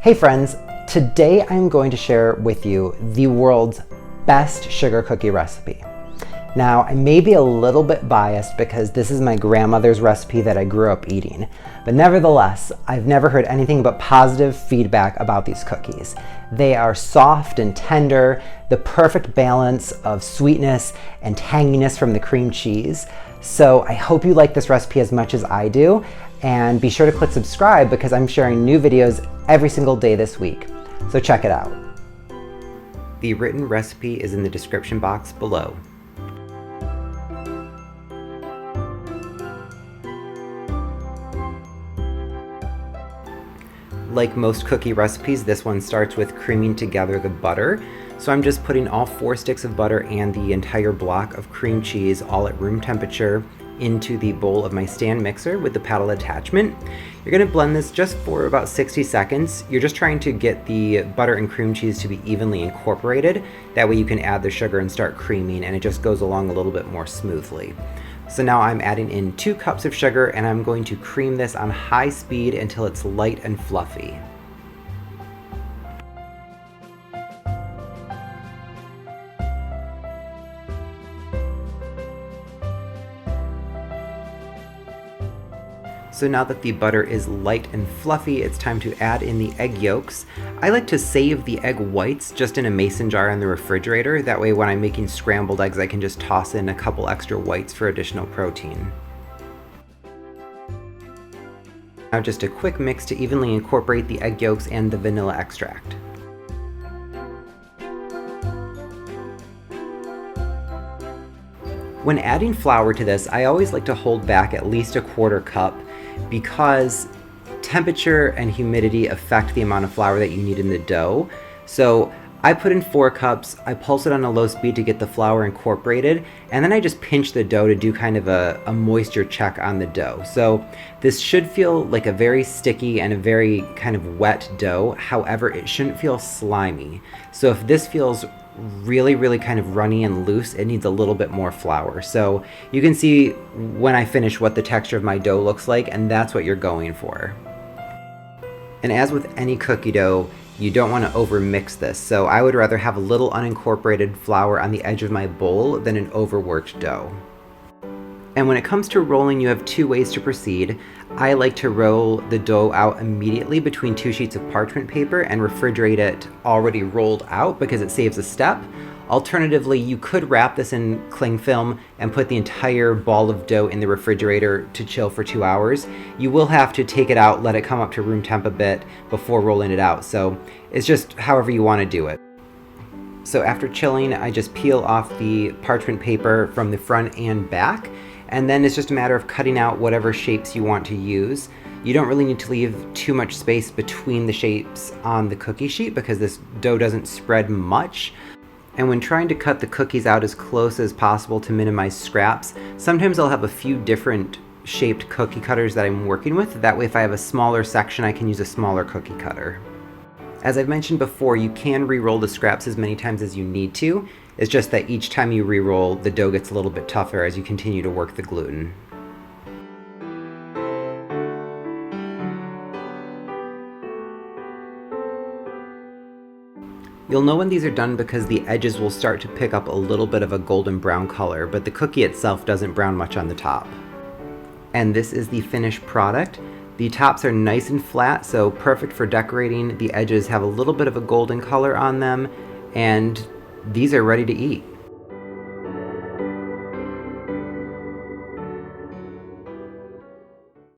Hey friends, today I'm going to share with you the world's best sugar cookie recipe. Now, I may be a little bit biased because this is my grandmother's recipe that I grew up eating, but nevertheless, I've never heard anything but positive feedback about these cookies. They are soft and tender, the perfect balance of sweetness and tanginess from the cream cheese. So I hope you like this recipe as much as I do, and be sure to click subscribe because I'm sharing new videos every single day this week. So check it out. The written recipe is in the description box below. Like most cookie recipes, this one starts with creaming together the butter. So I'm just putting all 4 sticks of butter and the entire block of cream cheese, all at room temperature, into the bowl of my stand mixer with the paddle attachment. You're gonna blend this just for about 60 seconds. You're just trying to get the butter and cream cheese to be evenly incorporated. That way you can add the sugar and start creaming, and it just goes along a little bit more smoothly. So now I'm adding in 2 cups of sugar, and I'm going to cream this on high speed until it's light and fluffy. So now that the butter is light and fluffy, it's time to add in the egg yolks. I like to save the egg whites just in a mason jar in the refrigerator. That way when I'm making scrambled eggs, I can just toss in a couple extra whites for additional protein. Now just a quick mix to evenly incorporate the egg yolks and the vanilla extract. When adding flour to this, I always like to hold back at least a 1/4 cup because temperature and humidity affect the amount of flour that you need in the dough. So I put in 4 cups, I pulse it on a low speed to get the flour incorporated, and then I just pinch the dough to do kind of a moisture check on the dough. So this should feel like a very sticky and a very kind of wet dough. However, it shouldn't feel slimy. So if this feels really kind of runny and loose, it needs a little bit more flour. So you can see when I finish what the texture of my dough looks like, and that's what you're going for. And as with any cookie dough, you don't want to over mix this. So I would rather have a little unincorporated flour on the edge of my bowl than an overworked dough. And when it comes to rolling, you have 2 ways to proceed. I like to roll the dough out immediately between 2 sheets of parchment paper and refrigerate it already rolled out because it saves a step. Alternatively, you could wrap this in cling film and put the entire ball of dough in the refrigerator to chill for 2 hours. You will have to take it out, let it come up to room temp a bit before rolling it out. So it's just however you want to do it. So after chilling, I just peel off the parchment paper from the front and back. And then it's just a matter of cutting out whatever shapes you want to use. You don't really need to leave too much space between the shapes on the cookie sheet because this dough doesn't spread much. And when trying to cut the cookies out as close as possible to minimize scraps, sometimes I'll have a few different shaped cookie cutters that I'm working with. That way if I have a smaller section, I can use a smaller cookie cutter. As I've mentioned before, you can re-roll the scraps as many times as you need to. It's just that each time you re-roll, the dough gets a little bit tougher as you continue to work the gluten. You'll know when these are done because the edges will start to pick up a little bit of a golden brown color, but the cookie itself doesn't brown much on the top. And this is the finished product. The tops are nice and flat, so perfect for decorating. The edges have a little bit of a golden color on them, and these are ready to eat.